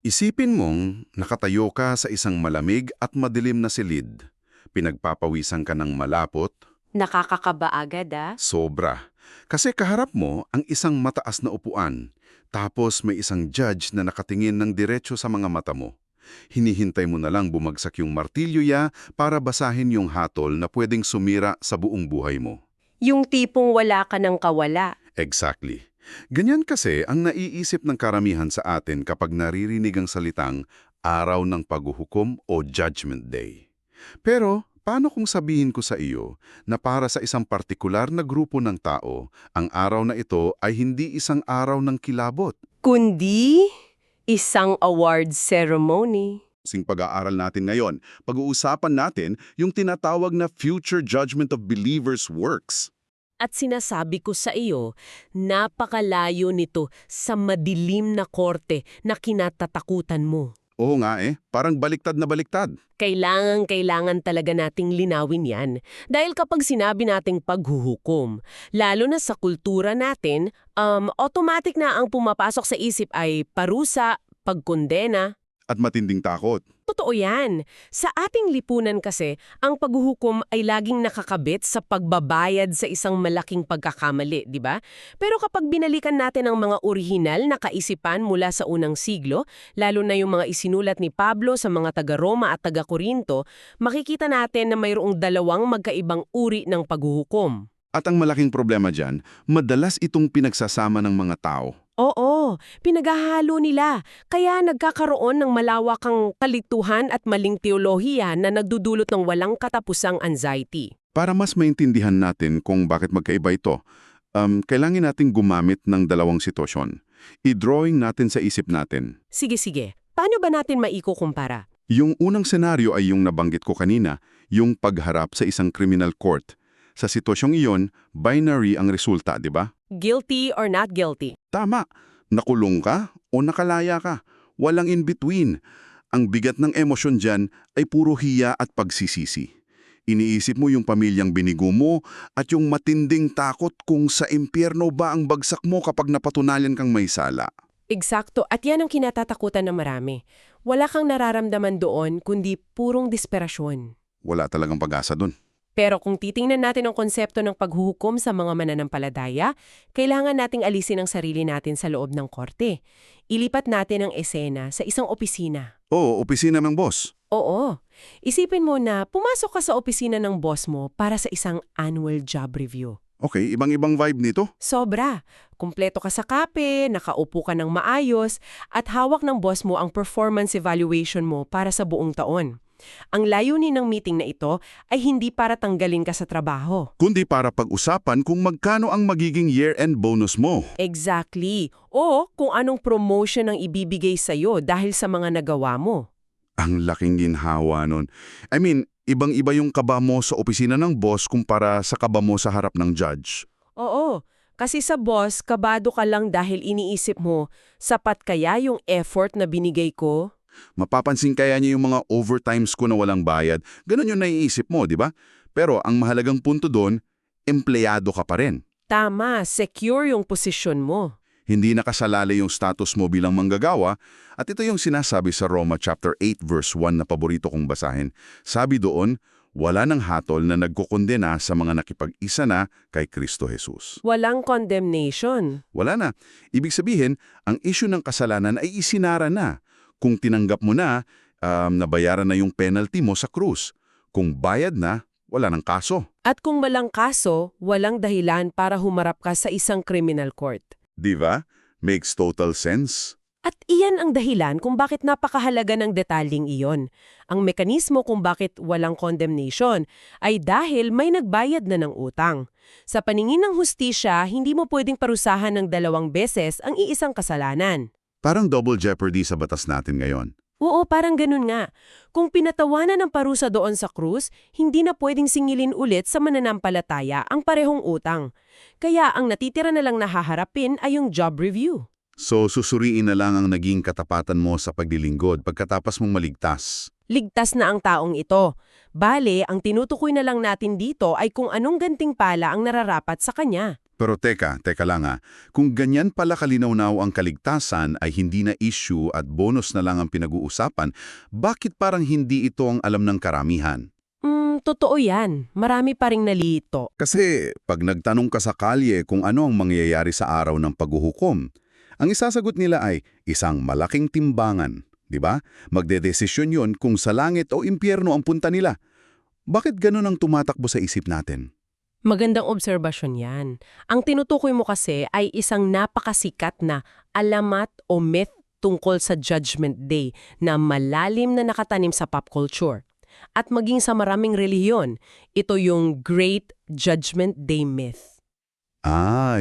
Isipin mong nakatayo ka sa isang malamig at madilim na silid. Pinagpapawisan ka ng malapot, Nakakakaba agad sobra. Kasi kaharap mo ang isang mataas na upuan. Tapos may isang judge na nakatingin ng diretso sa mga mata mo. Hinihintay mo na lang bumagsak yung martilyo para basahin yung hatol na pwedeng sumira sa buong buhay mo. Yung tipong wala ka ng kawala. Exactly. Ganyan kasi ang naiisip ng karamihan sa atin kapag naririnig ang salitang araw ng paghuhukom o Judgment Day. Pero paano kung sabihin ko sa iyo na para sa isang partikular na grupo ng tao, ang araw na ito ay hindi isang araw ng kilabot? Kundi isang award ceremony. Sing pag-aaral natin ngayon, pag-uusapan natin yung tinatawag na Future Judgment of Believers Works. At sinasabi ko sa iyo, napakalayo nito sa madilim na korte na kinatatakutan mo. Oo nga parang baliktad na baliktad. Kailangan talaga nating linawin yan. Dahil kapag sinabi nating paghuhukom, lalo na sa kultura natin, automatic na ang pumapasok sa isip ay parusa, pagkondena. At matinding takot. Totoo yan. Sa ating lipunan kasi, ang paghuhukom ay laging nakakabit sa pagbabayad sa isang malaking pagkakamali, di ba? Pero kapag binalikan natin ang mga orihinal na kaisipan mula sa unang siglo, lalo na yung mga isinulat ni Pablo sa mga taga-Roma at taga-Korinto, makikita natin na mayroong dalawang magkaibang uri ng paghuhukom. At ang malaking problema dyan, madalas itong pinagsasama ng mga tao. Oo, pinaghahalo nila. Kaya nagkakaroon ng malawakang kalituhan at maling teolohiya na nagdudulot ng walang katapusang anxiety. Para mas maintindihan natin kung bakit magkaiba ito, kailangan nating gumamit ng dalawang sitwasyon. I-drawing natin sa isip natin. Sige. Paano ba natin maikukumpara? Yung unang senaryo ay yung nabanggit ko kanina, yung pagharap sa isang criminal court. Sa sitwasyong iyon, binary ang resulta, di ba? Guilty or not guilty? Tama. Nakulong ka o nakalaya ka. Walang in-between. Ang bigat ng emosyon dyan ay puro hiya at pagsisisi. Iniisip mo yung pamilyang binigo mo at yung matinding takot kung sa impyerno ba ang bagsak mo kapag napatunayan kang may sala. Eksakto, at yan ang kinatatakutan ng marami. Wala kang nararamdaman doon kundi purong desperasyon. Wala talagang pag-asa dun. Pero kung titingnan natin ang konsepto ng paghuhukom sa mga mananampalataya, kailangan nating alisin ang sarili natin sa loob ng korte. Ilipat natin ang esena sa isang opisina. Oo, opisina ng boss. Oo. Isipin mo na pumasok ka sa opisina ng boss mo para sa isang annual job review. Okay, ibang-ibang vibe nito. Sobra. Kumpleto ka sa kape, nakaupo ka ng maayos, at hawak ng boss mo ang performance evaluation mo para sa buong taon. Ang layunin ng meeting na ito ay hindi para tanggalin ka sa trabaho. Kundi para pag-usapan kung magkano ang magiging year-end bonus mo. Exactly. O kung anong promotion ang ibibigay sa'yo dahil sa mga nagawa mo. Ang laking ginhawa nun. I mean, ibang-iba yung kaba mo sa opisina ng boss kumpara sa kaba mo sa harap ng judge. Oo. Kasi sa boss, kabado ka lang dahil iniisip mo, sapat kaya yung effort na binigay ko? Mapapansin kaya niya yung mga overtimes ko na walang bayad. Ganon yung naiisip mo, di ba? Pero ang mahalagang punto doon, empleyado ka pa rin. Tama, secure yung posisyon mo. Hindi nakasalalay yung status mo bilang manggagawa, at ito yung sinasabi sa Roma chapter 8 verse 1 na paborito kong basahin. Sabi doon, wala nang hatol na nagkukondena sa mga nakipag-isa na kay Kristo Jesus. Walang condemnation. Wala na. Ibig sabihin, ang issue ng kasalanan ay isinara na. Kung tinanggap mo na, nabayaran na yung penalty mo sa krus. Kung bayad na, wala nang kaso. At kung walang kaso, walang dahilan para humarap ka sa isang criminal court. Di ba? Makes total sense. At iyan ang dahilan kung bakit napakahalaga ng detalyeng iyon. Ang mekanismo kung bakit walang condemnation ay dahil may nagbayad na ng utang. Sa paningin ng hustisya, hindi mo pwedeng parusahan ng 2 beses ang iisang kasalanan. Parang double jeopardy sa batas natin ngayon. Oo, parang ganun nga. Kung pinatawanan ng parusa doon sa krus, hindi na pwedeng singilin ulit sa mananampalataya ang parehong utang. Kaya ang natitira na lang nahaharapin ay yung job review. So susuriin na lang ang naging katapatan mo sa paglilingkod pagkatapos mong maligtas. Ligtas na ang taong ito. Bale, ang tinutukoy na lang natin dito ay kung anong gantimpala ang nararapat sa kanya. Pero teka lang kung ganyan pala kalinaw-naw ang kaligtasan ay hindi na issue at bonus na lang ang pinag-uusapan, bakit parang hindi ito ang alam ng karamihan? Totoo yan. Marami pa ring nalito. Kasi pag nagtanong ka sa kalye kung ano ang mangyayari sa araw ng paghuhukom, ang isasagot nila ay isang malaking timbangan, di ba? Magdedesisyon yon kung sa langit o impyerno ang punta nila. Bakit ganun ang tumatakbo sa isip natin? Magandang obserbasyon yan. Ang tinutukoy mo kasi ay isang napakasikat na alamat o myth tungkol sa Judgment Day na malalim na nakatanim sa pop culture. At maging sa maraming relihiyon, ito yung Great Judgment Day myth.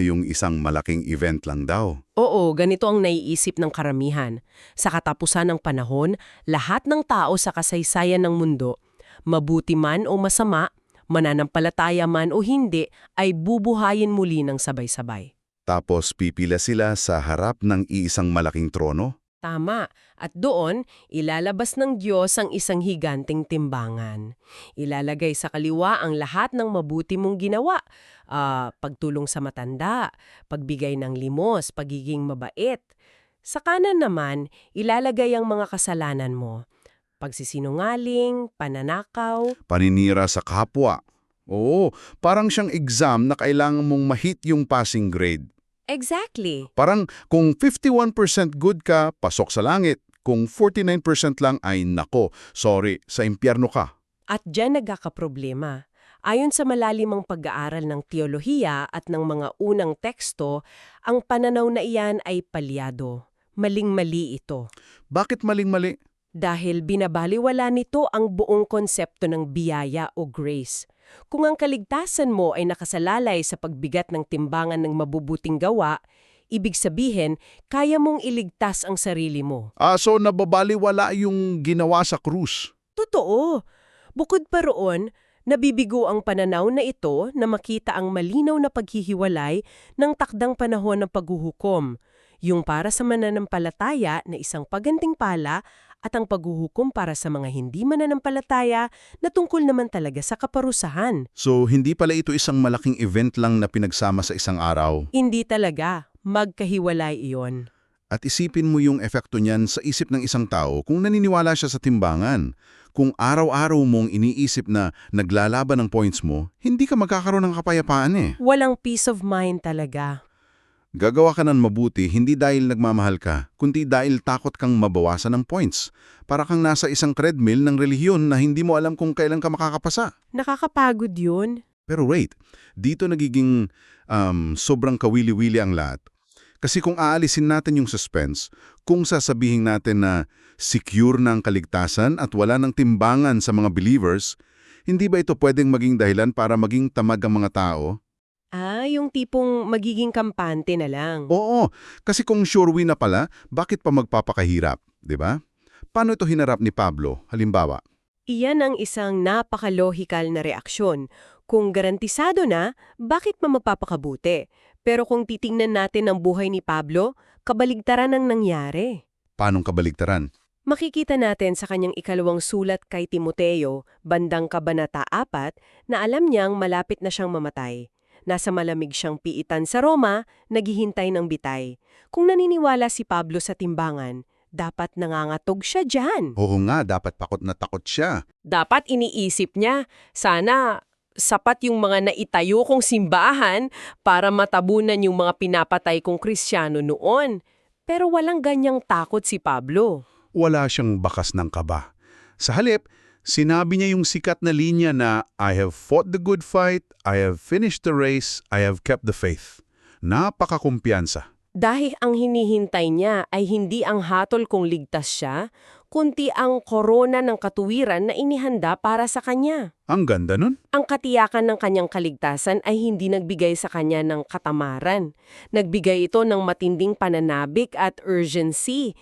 Yung isang malaking event lang daw. Oo, ganito ang naiisip ng karamihan. Sa katapusan ng panahon, lahat ng tao sa kasaysayan ng mundo, mabuti man o masama, mananampalataya man o hindi, ay bubuhayin muli ng sabay-sabay. Tapos pipila sila sa harap ng iisang malaking trono? Tama. At doon, ilalabas ng Diyos ang isang higanting timbangan. Ilalagay sa kaliwa ang lahat ng mabuti mong ginawa. Pagtulong sa matanda, pagbigay ng limos, pagiging mabait. Sa kanan naman, ilalagay ang mga kasalanan mo. Pagsisinungaling, pananakaw. Paninira sa kapwa. Oo, parang siyang exam na kailangan mong ma-hit yung passing grade. Exactly. Parang kung 51% good ka, pasok sa langit. Kung 49% lang ay nako, sorry, sa impyerno ka. At dyan nagkakaproblema. Ayon sa malalimang pag-aaral ng teolohiya at ng mga unang teksto, ang pananaw na iyan ay palyado. Maling-mali ito. Bakit maling-mali? Dahil binabaliwala nito ang buong konsepto ng biyaya o grace. Kung ang kaligtasan mo ay nakasalalay sa pagbigat ng timbangan ng mabubuting gawa, ibig sabihin, kaya mong iligtas ang sarili mo. So nababaliwala yung ginawa sa krus. Totoo. Bukod pa roon, nabibigo ang pananaw na ito na makita ang malinaw na paghihiwalay ng takdang panahon ng paghuhukom, yung para sa mananampalataya na isang paganting pala at ang paghuhukom para sa mga hindi mananampalataya na tungkol naman talaga sa kaparusahan. So hindi pala ito isang malaking event lang na pinagsama sa isang araw. Hindi talaga. Magkahiwalay iyon. At isipin mo yung epekto niyan sa isip ng isang tao kung naniniwala siya sa timbangan. Kung araw-araw mong iniisip na naglalaban ng points mo, hindi ka magkakaroon ng kapayapaan eh. Walang peace of mind talaga. Gagawa ka ng mabuti hindi dahil nagmamahal ka, kundi dahil takot kang mabawasan ng points. Para kang nasa isang treadmill ng relihiyon na hindi mo alam kung kailan ka makakapasa. Nakakapagod yun. Pero wait, dito nagiging sobrang kawili-wili ang lahat. Kasi kung aalisin natin yung suspense, kung sasabihin natin na secure na ang kaligtasan at wala ng timbangan sa mga believers, hindi ba ito pwedeng maging dahilan para maging tamad ang mga tao? Yung tipong magiging kampante na lang. Oo, kasi kung sure win na pala, bakit pa magpapakahirap, di ba? Paano ito hinarap ni Pablo, halimbawa? Iyan ang isang napakalohikal na reaksyon. Kung garantisado na, bakit pa magpapakabuti? Pero kung titingnan natin ang buhay ni Pablo, kabaligtaran ang nangyari. Paanong kabaligtaran? Makikita natin sa kanyang ikalawang sulat kay Timoteo, bandang kabanata 4, na alam niyang malapit na siyang mamatay. Nasa malamig siyang piitan sa Roma, naghihintay ng bitay. Kung naniniwala si Pablo sa timbangan, dapat nangangatog siya dyan. Oo nga, dapat takot na takot siya. Dapat iniisip niya, sana sapat yung mga naitayo kong simbahan para matabunan yung mga pinapatay kong Kristiyano noon. Pero walang ganyang takot si Pablo. Wala siyang bakas ng kaba. Sa halip, sinabi niya yung sikat na linya na I have fought the good fight, I have finished the race, I have kept the faith. Napakakumpiyansa. Dahil ang hinihintay niya ay hindi ang hatol kung ligtas siya, kundi ang korona ng katuwiran na inihanda para sa kanya. Ang ganda nun. Ang katiyakan ng kanyang kaligtasan ay hindi nagbigay sa kanya ng katamaran. Nagbigay ito ng matinding pananabik at urgency.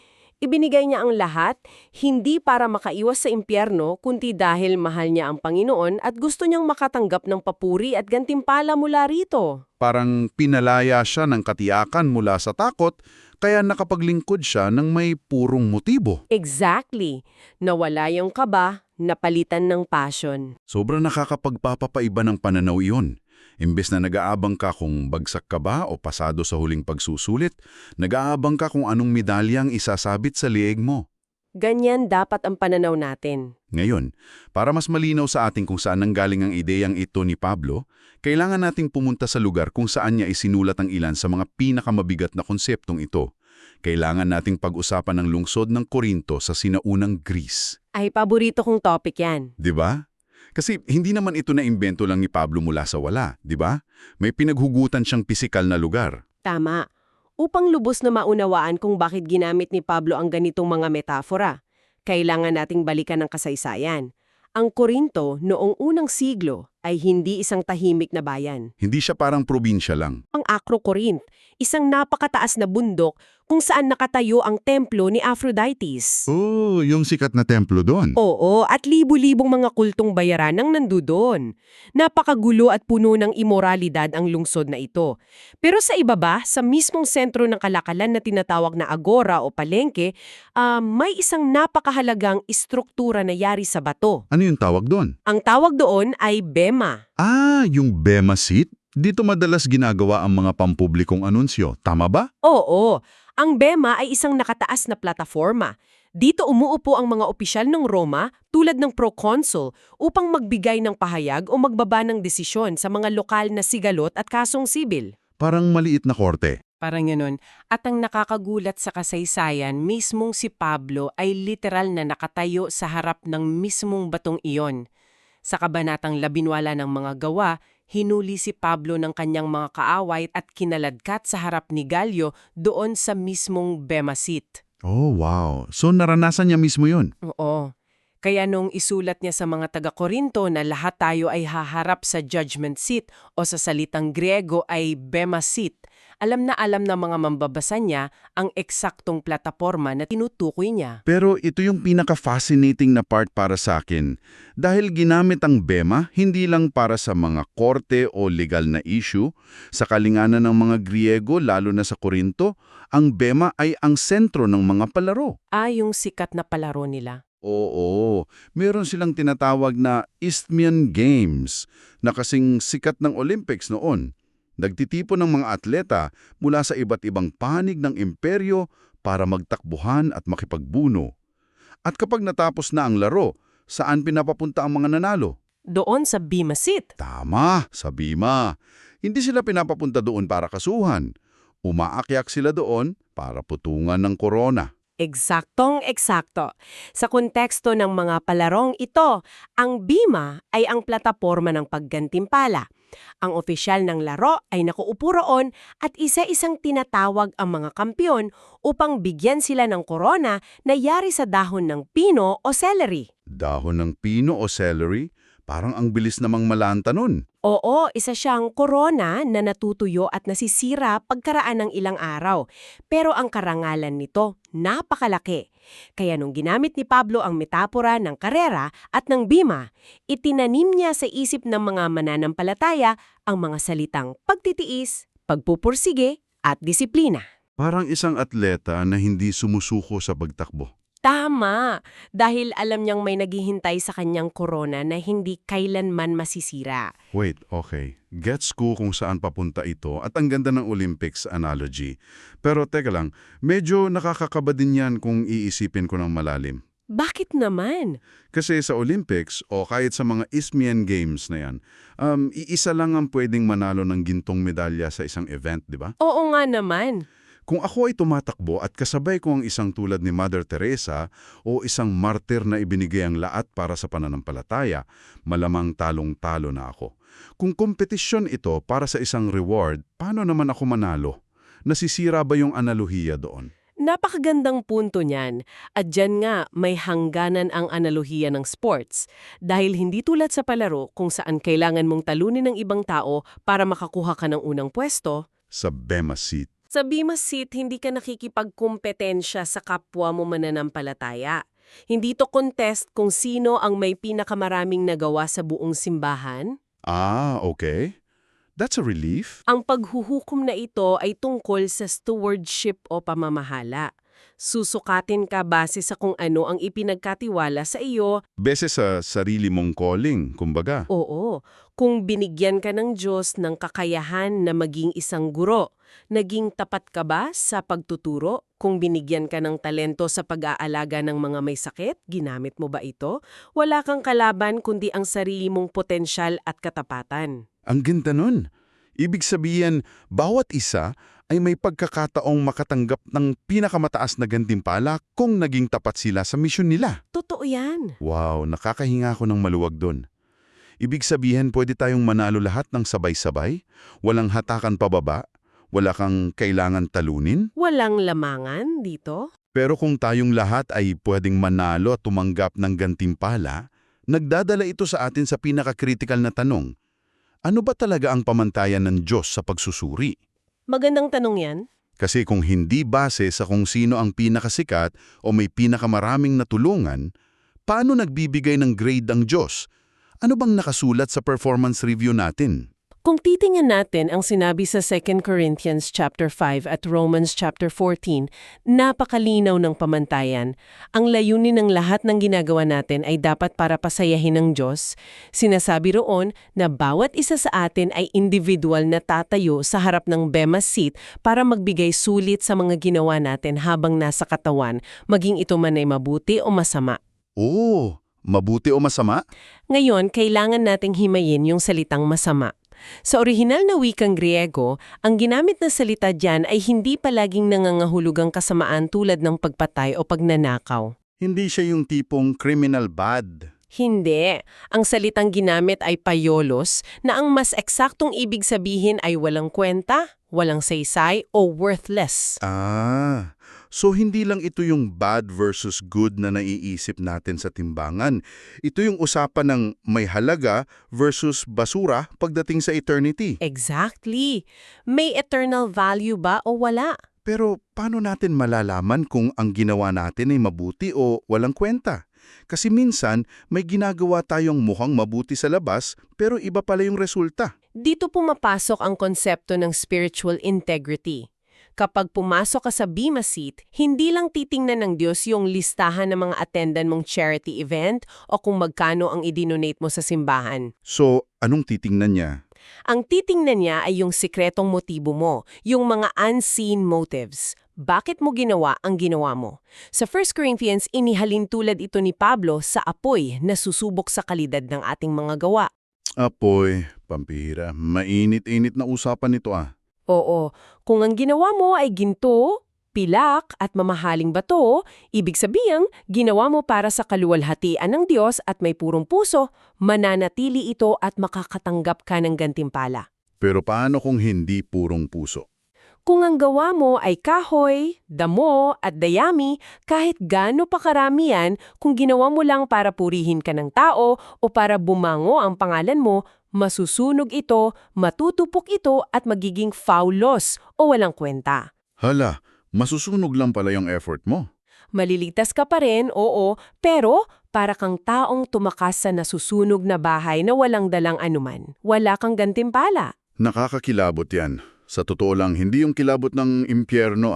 Ibinigay niya ang lahat, hindi para makaiwas sa impyerno, kundi dahil mahal niya ang Panginoon at gusto niyang makatanggap ng papuri at gantimpala mula rito. Parang pinalaya siya ng katiyakan mula sa takot, kaya nakapaglingkod siya ng may purong motibo. Exactly. Nawala yung kaba, napalitan ng passion. Sobrang nakakapagpapaiba ng pananaw iyon. Imbes na nag-aabang ka kung bagsak ka ba o pasado sa huling pagsusulit, nag-aabang ka kung anong medalyang isasabit sa lieg mo. Ganyan dapat ang pananaw natin. Ngayon, para mas malinaw sa atin kung saan nanggaling ang ideyang ito ni Pablo, kailangan nating pumunta sa lugar kung saan niya isinulat ang ilan sa mga pinakamabigat na konseptong ito. Kailangan nating pag-usapan ang lungsod ng Korinto sa sinaunang Greece. Ay, paborito kong topic yan. 'Di ba? Kasi hindi naman ito na-imbento lang ni Pablo mula sa wala, 'di ba? May pinaghugutan siyang pisikal na lugar. Tama. Upang lubos na maunawaan kung bakit ginamit ni Pablo ang ganitong mga metafora, kailangan nating balikan ang kasaysayan. Ang Korinto noong unang siglo ay hindi isang tahimik na bayan. Hindi siya parang probinsya lang. Ang Acro-Corinth, isang napakataas na bundok kung saan nakatayo ang templo ni Aphrodite. Oh, yung sikat na templo doon. Oo, at libu-libong mga kultong bayaran ang nandoon. Napakagulo at puno ng imoralidad ang lungsod na ito. Pero sa ibaba, sa mismong sentro ng kalakalan na tinatawag na agora o palengke, may isang napakahalagang istruktura na yari sa bato. Ano yung tawag doon? Ang tawag doon ay bema. Ah, yung Bema Seat? Dito madalas ginagawa ang mga pampublikong anunsyo, tama ba? Oo, ang bema ay isang nakataas na plataforma. Dito umuupo ang mga opisyal ng Roma tulad ng proconsul upang magbigay ng pahayag o magbaba ng desisyon sa mga lokal na sigalot at kasong sibil. Parang maliit na korte. Parang ganun. At ang nakakagulat sa kasaysayan, mismong si Pablo ay literal na nakatayo sa harap ng mismong batong iyon. Sa kabanatang 12 ng mga gawa, hinuli si Pablo ng kanyang mga kaaway at kinaladkat sa harap ni Galyo doon sa mismong Bema Seat. Oh, wow. So naranasan niya mismo yun. Oo. Kaya nung isulat niya sa mga taga-Korinto na lahat tayo ay haharap sa judgment seat o sa salitang Griego ay Bema Seat, alam ng mga mambabasa niya ang eksaktong plataporma na tinutukoy niya. Pero ito yung pinaka-fascinating na part para sa akin. Dahil ginamit ang bema, hindi lang para sa mga korte o legal na issue, sa kalinganan ng mga Griego, lalo na sa Korinto, ang bema ay ang sentro ng mga palaro. Yung sikat na palaro nila. Oo, meron silang tinatawag na Isthmian Games na kasing sikat ng Olympics noon. Nagtitipon ng mga atleta mula sa iba't ibang panig ng imperyo para magtakbuhan at makipagbuno. At kapag natapos na ang laro, saan pinapapunta ang mga nanalo? Doon sa Bema Seat. Tama, sa bima. Hindi sila pinapapunta doon para kasuhan. Umaakyak sila doon para putungan ng korona. Eksaktong-eksakto. Sa konteksto ng mga palarong ito, ang bima ay ang plataporma ng paggantimpala. Ang opisyal ng laro ay nakuupo roon at isa-isang tinatawag ang mga kampyon upang bigyan sila ng korona na yari sa dahon ng pino o celery. Dahon ng pino o celery, parang ang bilis namang malanta nun. Oo, isa siyang korona na natutuyo at nasisira pagkaraan ng ilang araw. Pero ang karangalan nito, napakalaki. Kaya nung ginamit ni Pablo ang metapora ng karera at ng bima, itinanim niya sa isip ng mga mananampalataya ang mga salitang pagtitiis, pagpupursige at disiplina. Parang isang atleta na hindi sumusuko sa pagtakbo. Tama! Dahil alam niyang may naghihintay sa kanyang korona na hindi kailanman masisira. Wait, okay. Gets ko kung saan papunta ito at ang ganda ng Olympics analogy. Pero teka lang, medyo nakakakaba din yan kung iisipin ko ng malalim. Bakit naman? Kasi sa Olympics o kahit sa mga Isthmian Games na yan, iisa lang ang pwedeng manalo ng gintong medalya sa isang event, di ba? Oo nga naman. Kung ako ay tumatakbo at kasabay ko ang isang tulad ni Mother Teresa o isang martir na ibinigay ang laat para sa pananampalataya, malamang talong-talo na ako. Kung kompetisyon ito para sa isang reward, paano naman ako manalo? Nasisira ba yung analohiya doon? Napakagandang punto niyan. At dyan nga, may hangganan ang analohiya ng sports. Dahil hindi tulad sa palaro kung saan kailangan mong talunin ng ibang tao para makakuha ka ng unang pwesto. Sa Bema Seat. Sa Bema Seat, hindi ka nakikipagkumpetensya sa kapwa mo mananampalataya. Hindi to contest kung sino ang may pinakamaraming nagawa sa buong simbahan. Ah, okay. That's a relief. Ang paghuhukom na ito ay tungkol sa stewardship o pamamahala. Susukatin ka base sa kung ano ang ipinagkatiwala sa iyo. Base sa sarili mong calling, kumbaga. Oo, kung binigyan ka ng Diyos ng kakayahan na maging isang guro, naging tapat ka ba sa pagtuturo? Kung binigyan ka ng talento sa pag-aalaga ng mga may sakit, ginamit mo ba ito? Wala kang kalaban kundi ang sarili mong potensyal at katapatan. Ang ganda nun. Ibig sabihin, bawat isa ay may pagkakataong makatanggap ng pinakamataas na gantimpala kung naging tapat sila sa misyon nila. Totoo yan. Wow, nakakahinga ako ng maluwag doon. Ibig sabihin, pwede tayong manalo lahat ng sabay-sabay, walang hatakan pababa, wala kang kailangan talunin. Walang lamangan dito. Pero kung tayong lahat ay pwedeng manalo at tumanggap ng gantimpala, nagdadala ito sa atin sa pinaka-critical na tanong. Ano ba talaga ang pamantayan ng Diyos sa pagsusuri? Magandang tanong yan. Kasi kung hindi base sa kung sino ang pinakasikat o may pinakamaraming natulungan, paano nagbibigay ng grade ang Diyos? Ano bang nakasulat sa performance review natin? Kung titingnan natin ang sinabi sa 2 Corinthians chapter 5 at Romans chapter 14, napakalinaw ng pamantayan. Ang layunin ng lahat ng ginagawa natin ay dapat para pasayahin ng Diyos. Sinasabi roon na bawat isa sa atin ay individual na tatayo sa harap ng Bema seat para magbigay sulit sa mga ginawa natin habang nasa katawan, maging ito man ay mabuti o masama. Oo, mabuti o masama? Ngayon, kailangan nating himayin yung salitang masama. Sa orihinal na wikang Griego, ang ginamit na salita diyan ay hindi palaging nangangahulugang kasamaan tulad ng pagpatay o pagnanakaw. Hindi siya yung tipong criminal bad. Hindi. Ang salitang ginamit ay payolos na ang mas eksaktong ibig sabihin ay walang kwenta, walang saysay o worthless. So hindi lang ito yung bad versus good na naiisip natin sa timbangan. Ito yung usapan ng may halaga versus basura pagdating sa eternity. Exactly. May eternal value ba o wala? Pero paano natin malalaman kung ang ginawa natin ay mabuti o walang kwenta? Kasi minsan may ginagawa tayong mukhang mabuti sa labas pero iba pala yung resulta. Dito pumapasok ang konsepto ng spiritual integrity. Kapag pumasok ka sa Bema seat, hindi lang titingnan ng Diyos yung listahan ng mga attendant mong charity event o kung magkano ang idinonate mo sa simbahan. So, anong titingnan niya? Ang titingnan niya ay yung sikretong motibo mo, yung mga unseen motives. Bakit mo ginawa ang ginawa mo? Sa 1 Corinthians, inihalin tulad ito ni Pablo sa apoy na susubok sa kalidad ng ating mga gawa. Apoy, pampira, mainit-init na usapan nito Oo, kung ang ginawa mo ay ginto, pilak at mamahaling bato, ibig sabihin, ginawa mo para sa kaluwalhatian ng Diyos at may purong puso, mananatili ito at makakatanggap ka ng gantimpala. Pero paano kung hindi purong puso? Kung ang gawa mo ay kahoy, damo at dayami, kahit gaano pa karami yan, kung ginawa mo lang para purihin ka ng tao o para bumango ang pangalan mo, masusunog ito, matutupok ito at magiging faulos o walang kwenta. Hala, masusunog lang pala yung effort mo. Maliligtas ka pa rin, oo, pero para kang taong tumakas sa nasusunog na bahay na walang dalang anuman. Wala kang gantimpala. Nakakakilabot yan. Sa totoo lang, hindi yung kilabot ng impyerno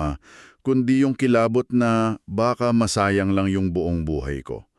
kundi yung kilabot na baka masayang lang yung buong buhay ko.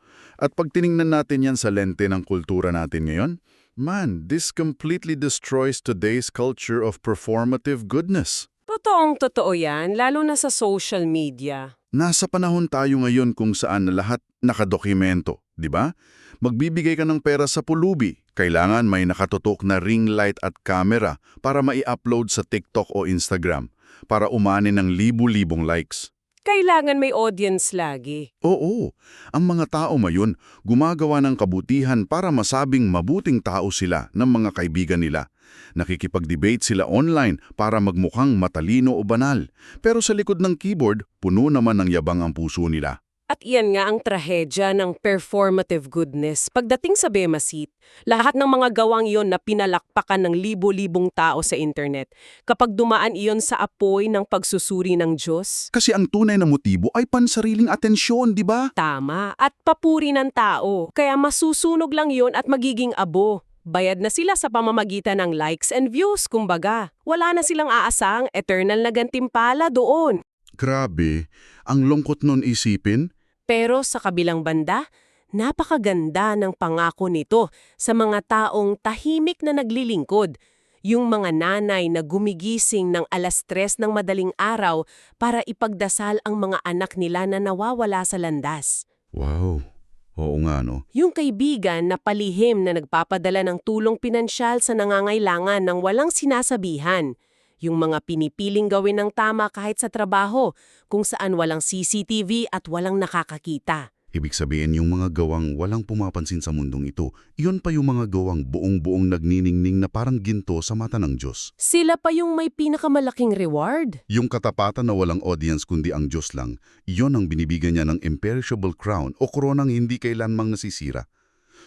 At pag tiningnan natin yan sa lente ng kultura natin ngayon, man, this completely destroys today's culture of performative goodness. Totoong-totoo yan, lalo na sa social media. Nasa panahon tayo ngayon kung saan lahat nakadokumento, di ba? Magbibigay ka ng pera sa pulubi, kailangan may nakatutok na ring light at camera para mai-upload sa TikTok o Instagram, para umani ng libu-libong likes. Kailangan may audience lagi. Oo, ang mga tao ngayon gumagawa ng kabutihan para masabing mabuting tao sila ng mga kaibigan nila. Nakikipag-debate sila online para magmukhang matalino o banal. Pero sa likod ng keyboard, puno naman ng yabang ang puso nila. At iyan nga ang trahedya ng performative goodness. Pagdating sa Bema seat, lahat ng mga gawang iyon na pinalakpakan ng libo-libong tao sa internet, kapag dumaan iyon sa apoy ng pagsusuri ng Diyos, Kasi ang tunay na motibo ay pansariling atensyon, di ba? tama, at papuri ng tao, kaya masusunog lang iyon at magiging abo. Bayad na sila sa pamamagitan ng likes and views, kumbaga. Wala na silang aasahang eternal na gantimpala doon. Grabe, ang lungkot nun isipin. Pero sa kabilang banda, napakaganda ng pangako nito sa mga taong tahimik na naglilingkod. Yung mga nanay na gumigising ng 3:00 ng madaling araw para ipagdasal ang mga anak nila na nawawala sa landas. Wow, oo nga no. Yung kaibigan na palihim na nagpapadala ng tulong pinansyal sa nangangailangan ng walang sinasabihan. Yung mga pinipiling gawin ng tama kahit sa trabaho, kung saan walang CCTV at walang nakakakita. Ibig sabihin yung mga gawang walang pumapansin sa mundong ito, iyon pa yung mga gawang buong-buong nagniningning na parang ginto sa mata ng Diyos. Sila pa yung may pinakamalaking reward. Yung katapatan na walang audience kundi ang Diyos lang, iyon ang binibigyan niya ng imperishable crown o koronang hindi kailanmang nasisira.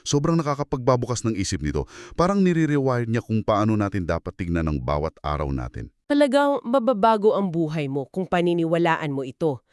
Sobrang nakakapagbabukas ng isip nito, parang nire-rewire niya kung paano natin dapat tignan ang bawat araw natin. Talagang mababago ang buhay mo kung paniniwalaan mo ito.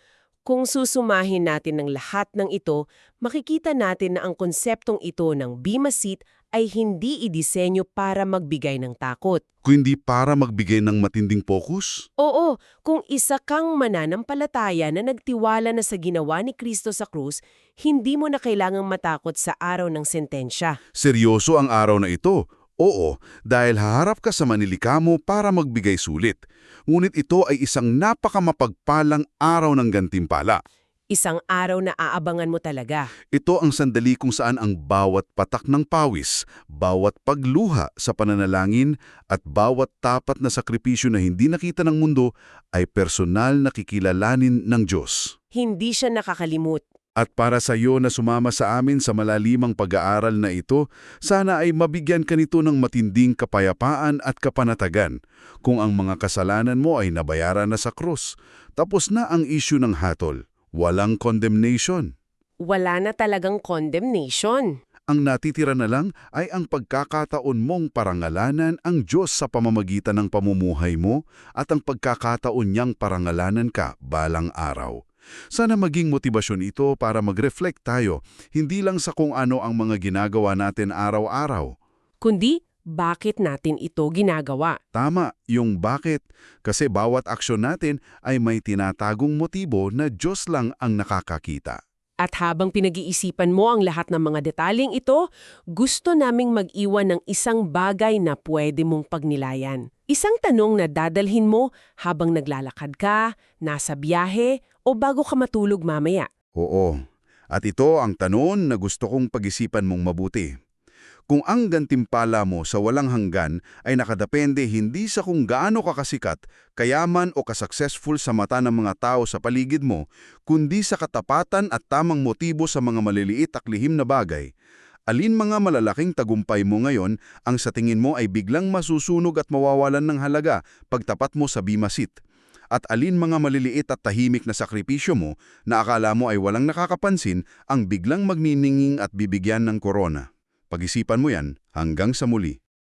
Kung susumahin natin ng lahat ng ito, makikita natin na ang konseptong ito ng Bema Seat ay hindi idisenyo para magbigay ng takot. Kung hindi para magbigay ng matinding focus? Oo, kung isa kang mananampalataya na nagtiwala na sa ginawa ni Kristo sa krus, hindi mo na kailangang matakot sa araw ng sentensya. Seryoso ang araw na ito. Oo, dahil haharap ka sa manilikamo para magbigay sulit. Ngunit ito ay isang napakamapagpalang araw ng gantimpala. Isang araw na aabangan mo talaga. Ito ang sandali kung saan ang bawat patak ng pawis, bawat pagluha sa pananalangin at bawat tapat na sakripisyo na hindi nakita ng mundo ay personal na kikilalanin ng Diyos. Hindi siya nakakalimot. At para sa iyo na sumama sa amin sa malalimang pag-aaral na ito, sana ay mabigyan ka nito ng matinding kapayapaan at kapanatagan. Kung ang mga kasalanan mo ay nabayaran na sa krus, tapos na ang issue ng hatol. Walang condemnation. Wala na talagang condemnation. Ang natitira na lang ay ang pagkakataon mong parangalanan ang Diyos sa pamamagitan ng pamumuhay mo at ang pagkakataon niyang parangalanan ka balang araw. Sana maging motibasyon ito para mag-reflect tayo, hindi lang sa kung ano ang mga ginagawa natin araw-araw. Kundi, bakit natin ito ginagawa? Tama, yung bakit. Kasi bawat aksyon natin ay may tinatagong motibo na Diyos lang ang nakakakita. At habang pinag-iisipan mo ang lahat ng mga detalyeng ito, gusto naming mag-iwan ng isang bagay na pwede mong pagnilayan. Isang tanong na dadalhin mo habang naglalakad ka, nasa biyahe, o bago ka matulog mamaya. Oo, at ito ang tanong na gusto kong pag-isipan mong mabuti. Kung ang gantimpala mo sa walang hanggan ay nakadepende hindi sa kung gaano ka kasikat, kayaman o kasuccessful sa mata ng mga tao sa paligid mo, kundi sa katapatan at tamang motibo sa mga maliliit at lihim na bagay, alin mga malalaking tagumpay mo ngayon ang sa tingin mo ay biglang masusunog at mawawalan ng halaga pagtapat mo sa Bema Seat? At alin mga maliliit at tahimik na sakripisyo mo na akala mo ay walang nakakapansin ang biglang magnininging at bibigyan ng korona? Pag-isipan mo yan hanggang sa muli.